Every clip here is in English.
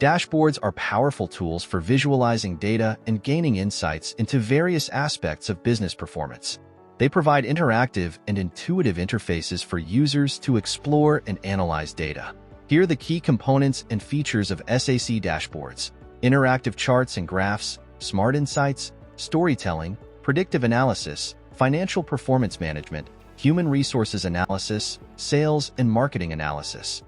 Dashboards are powerful tools for visualizing data and gaining insights into various aspects of business performance. They provide interactive and intuitive interfaces for users to explore and analyze data. Here are the key components and features of SAC dashboards: interactive charts and graphs, smart insights, storytelling, predictive analysis, financial performance management, human resources analysis, sales and marketing analysis.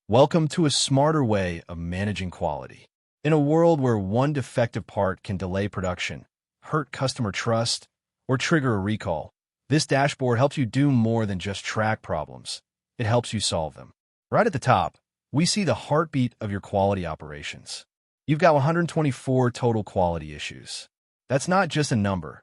Welcome to a smarter way of managing quality. In a world where one defective part can delay production, hurt customer trust, or trigger a recall, this dashboard helps you do more than just track problems. It helps you solve them. Right at the top, we see the heartbeat of your quality operations. You've got 124 total quality issues. That's not just a number.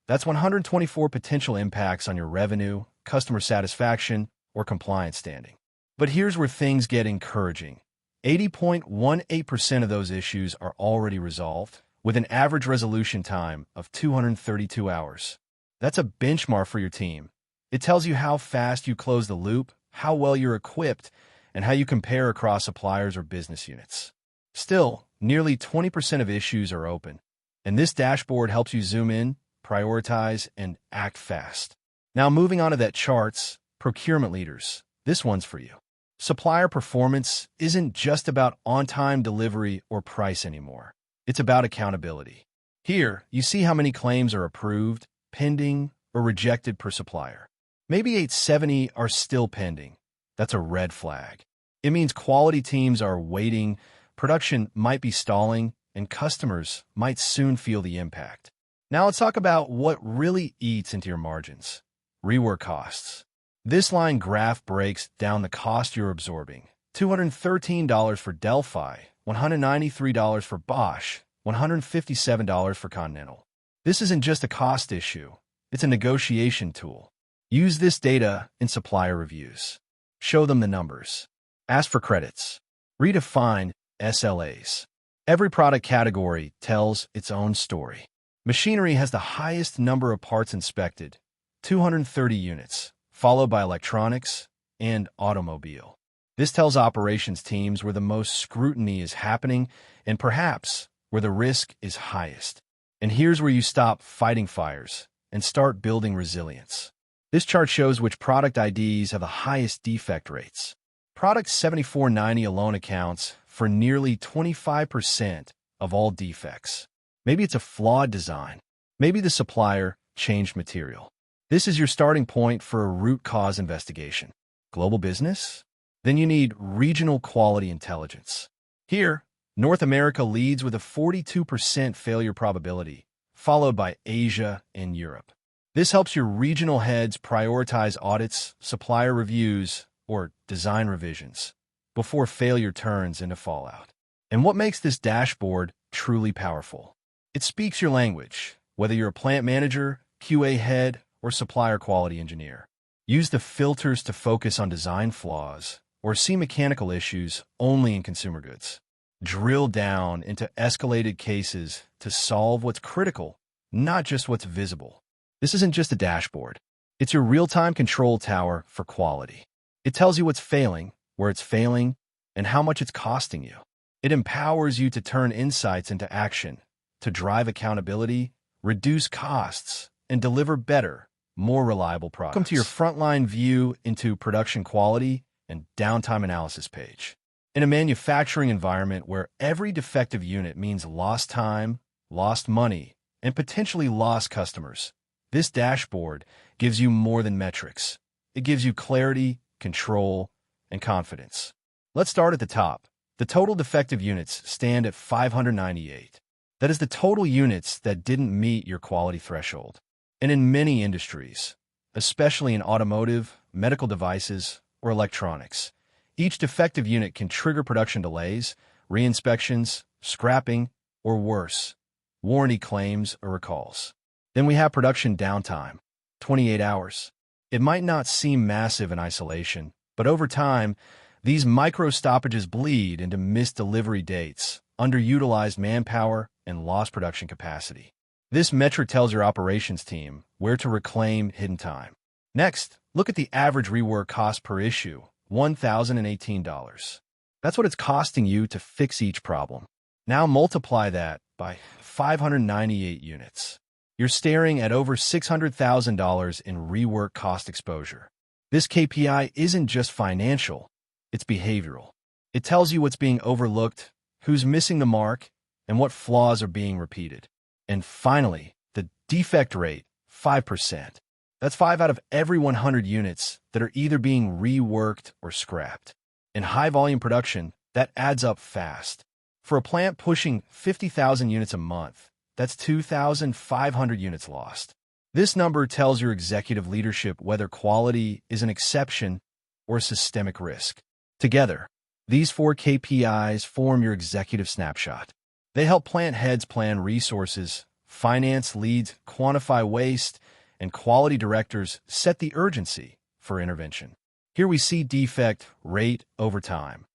That's 124 potential impacts on your revenue, customer satisfaction, or compliance standing. But here's where things get encouraging. 80.18% of those issues are already resolved, with an average resolution time of 232 hours. That's a benchmark for your team. It tells you how fast you close the loop, how well you're equipped, and how you compare across suppliers or business units. Still, nearly 20% of issues are open, and this dashboard helps you zoom in, prioritize, and act fast. Now moving on to that charts, procurement leaders, this one's for you. Supplier performance isn't just about on-time delivery or price anymore. It's about accountability. Here, you see how many claims are approved, pending, or rejected per supplier. Maybe 870 are still pending. That's a red flag. It means quality teams are waiting, production might be stalling, and customers might soon feel the impact. Now let's talk about what really eats into your margins. Rework costs. This line graph breaks down the cost you're absorbing. $213 for Delphi, $193 for Bosch, $157 for Continental. This isn't just a cost issue. It's a negotiation tool. Use this data in supplier reviews. Show them the numbers. Ask for credits. Redefine SLAs. Every product category tells its own story. Machinery has the highest number of parts inspected, 230 units, followed by electronics and automobile. This tells operations teams where the most scrutiny is happening and perhaps where the risk is highest. And here's where you stop fighting fires and start building resilience. This chart shows which product IDs have the highest defect rates. Product 7490 alone accounts for nearly 25% of all defects. Maybe it's a flawed design. Maybe the supplier changed material. This is your starting point for a root cause investigation. Global business? Then you need regional quality intelligence. Here, North America leads with a 42% failure probability, followed by Asia and Europe. This helps your regional heads prioritize audits, supplier reviews, or design revisions before failure turns into fallout. And what makes this dashboard truly powerful? It speaks your language, whether you're a plant manager, QA head, or supplier quality engineer. Use the filters to focus on design flaws or see mechanical issues only in consumer goods. Drill down into escalated cases to solve what's critical, not just what's visible. This isn't just a dashboard. It's your real-time control tower for quality. It tells you what's failing, where it's failing, and how much it's costing you. It empowers you to turn insights into action, to drive accountability, reduce costs, and deliver better, more reliable products. Welcome to your frontline view into production quality and downtime analysis page. In a manufacturing environment where every defective unit means lost time, lost money, and potentially lost customers, this dashboard gives you more than metrics. It gives you clarity, control, and confidence. Let's start at the top. The total defective units stand at 598. That is the total units that didn't meet your quality threshold. And in many industries, especially in automotive, medical devices, or electronics, each defective unit can trigger production delays, re-inspections, scrapping, or worse, warranty claims or recalls. Then we have production downtime, 28 hours. It might not seem massive in isolation, but over time, these micro stoppages bleed into missed delivery dates, underutilized manpower, and lost production capacity. This metric tells your operations team where to reclaim hidden time. Next, look at the average rework cost per issue, $1,018. That's what it's costing you to fix each problem. Now multiply that by 598 units. You're staring at over $600,000 in rework cost exposure. This KPI isn't just financial, it's behavioral. It tells you what's being overlooked, who's missing the mark, and what flaws are being repeated. And finally, the defect rate, 5%. That's 5 out of every 100 units that are either being reworked or scrapped. In high-volume production, that adds up fast. For a plant pushing 50,000 units a month, that's 2,500 units lost. This number tells your executive leadership whether quality is an exception or a systemic risk. Together, these 4 KPIs form your executive snapshot. They help plant heads plan resources, finance leads quantify waste, and quality directors set the urgency for intervention. Here we see defect rate over time,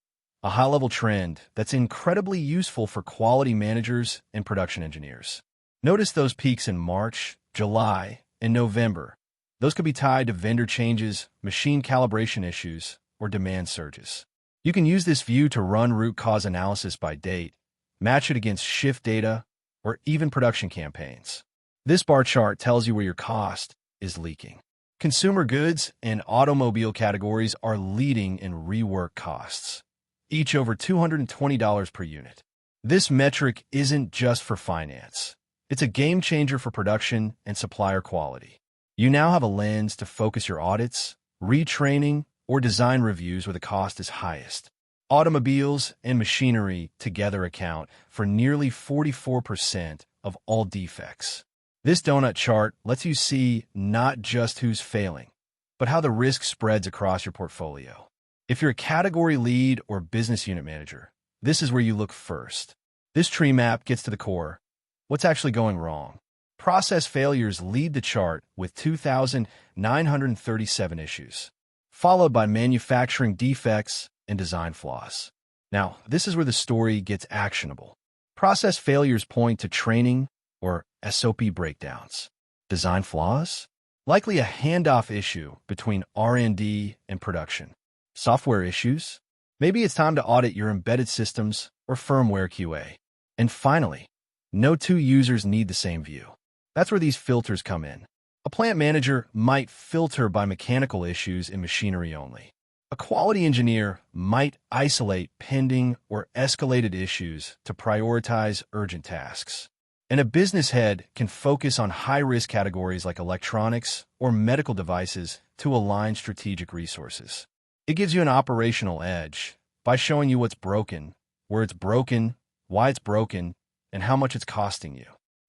a high-level trend that's incredibly useful for quality managers and production engineers. Notice those peaks in March, July, and November. Those could be tied to vendor changes, machine calibration issues, or demand surges. You can use this view to run root cause analysis by date, match it against shift data, or even production campaigns. This bar chart tells you where your cost is leaking. Consumer goods and automobile categories are leading in rework costs, each over $220 per unit. This metric isn't just for finance. It's a game changer for production and supplier quality. You now have a lens to focus your audits, retraining, or design reviews where the cost is highest. Automobiles and machinery together account for nearly 44% of all defects. This donut chart lets you see not just who's failing, but how the risk spreads across your portfolio. If you're a category lead or business unit manager, this is where you look first. This tree map gets to the core. What's actually going wrong? Process failures lead the chart with 2,937 issues, followed by manufacturing defects and design flaws. Now, this is where the story gets actionable. Process failures point to training or SOP breakdowns. Design flaws? Likely a handoff issue between R&D and production. Software issues? Maybe it's time to audit your embedded systems or firmware QA. And finally, no 2 users need the same view. That's where these filters come in. A plant manager might filter by mechanical issues in machinery only. A quality engineer might isolate pending or escalated issues to prioritize urgent tasks. And a business head can focus on high-risk categories like electronics or medical devices to align strategic resources. It gives you an operational edge by showing you what's broken, where it's broken, why it's broken, and how much it's costing you.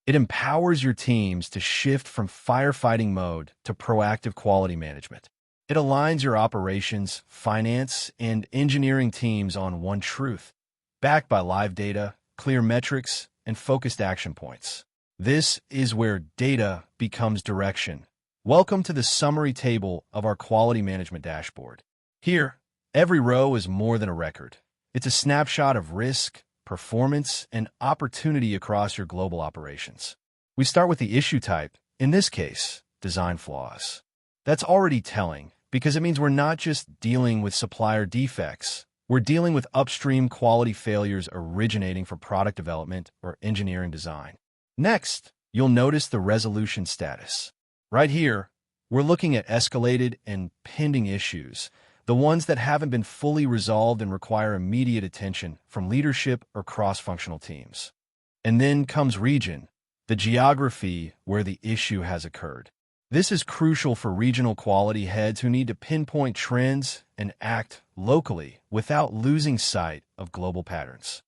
It empowers your teams to shift from firefighting mode to proactive quality management. It aligns your operations, finance, and engineering teams on one truth, backed by live data, clear metrics, and focused action points. This is where data becomes direction. Welcome to the summary table of our quality management dashboard. Here, every row is more than a record. It's a snapshot of risk, performance, and opportunity across your global operations. We start with the issue type, in this case, design flaws. That's already telling because it means we're not just dealing with supplier defects. We're dealing with upstream quality failures originating from product development or engineering design. Next, you'll notice the resolution status. Right here, we're looking at escalated and pending issues, the ones that haven't been fully resolved and require immediate attention from leadership or cross-functional teams. And then comes region, the geography where the issue has occurred. This is crucial for regional quality heads who need to pinpoint trends and act locally without losing sight of global patterns.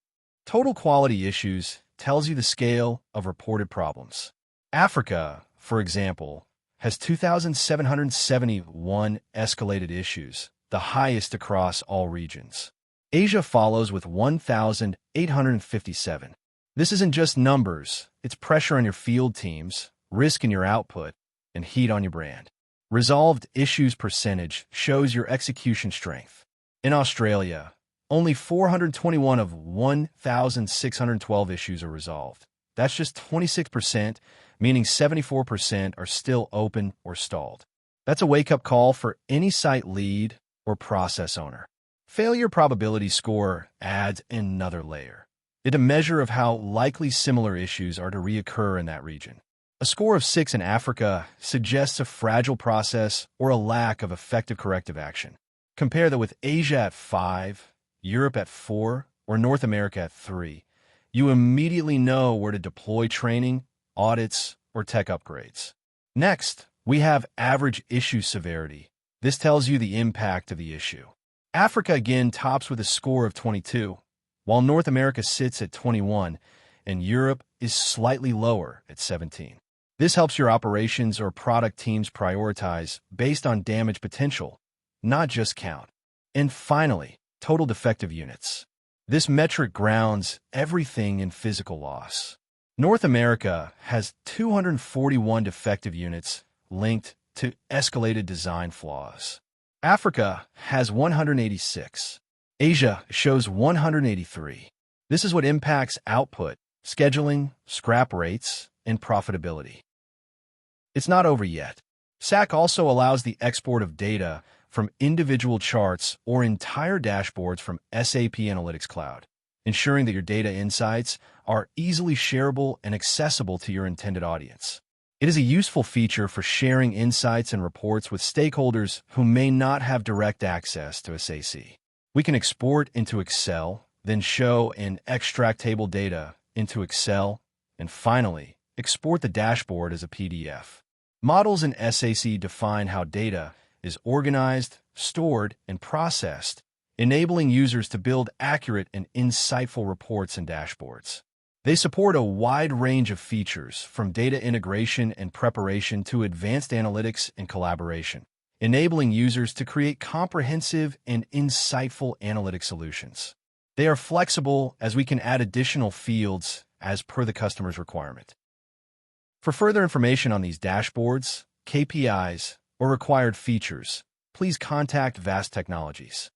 Total quality issues tells you the scale of reported problems. Africa, for example, has 2,771 escalated issues, the highest across all regions. Asia follows with 1,857. This isn't just numbers, it's pressure on your field teams, risk in your output, and heat on your brand. Resolved issues percentage shows your execution strength. In Australia, only 421 of 1,612 issues are resolved. That's just 26%, meaning 74% are still open or stalled. That's a wake-up call for any site lead or process owner. Failure probability score adds another layer. It's a measure of how likely similar issues are to reoccur in that region. A score of 6 in Africa suggests a fragile process or a lack of effective corrective action. Compare that with Asia at 5, Europe at 4, or North America at 3. You immediately know where to deploy training, audits, or tech upgrades. Next, we have average issue severity. This tells you the impact of the issue. Africa again tops with a score of 22, while North America sits at 21, and Europe is slightly lower at 17. This helps your operations or product teams prioritize based on damage potential, not just count. And finally, total defective units. This metric grounds everything in physical loss. North America has 241 defective units linked to escalated design flaws. Africa has 186. Asia shows 183. This is what impacts output, scheduling, scrap rates, and profitability. It's not over yet. SAC also allows the export of data from individual charts or entire dashboards from SAP Analytics Cloud, ensuring that your data insights are easily shareable and accessible to your intended audience. It is a useful feature for sharing insights and reports with stakeholders who may not have direct access to SAC. We can export into Excel, then show and extract table data into Excel, and finally, export the dashboard as a PDF. Models in SAC define how data is organized, stored, and processed, enabling users to build accurate and insightful reports and dashboards. They support a wide range of features, from data integration and preparation to advanced analytics and collaboration, enabling users to create comprehensive and insightful analytic solutions. They are flexible as we can add additional fields as per the customer's requirement. For further information on these dashboards, KPIs, or required features, please contact VASPP Technologies.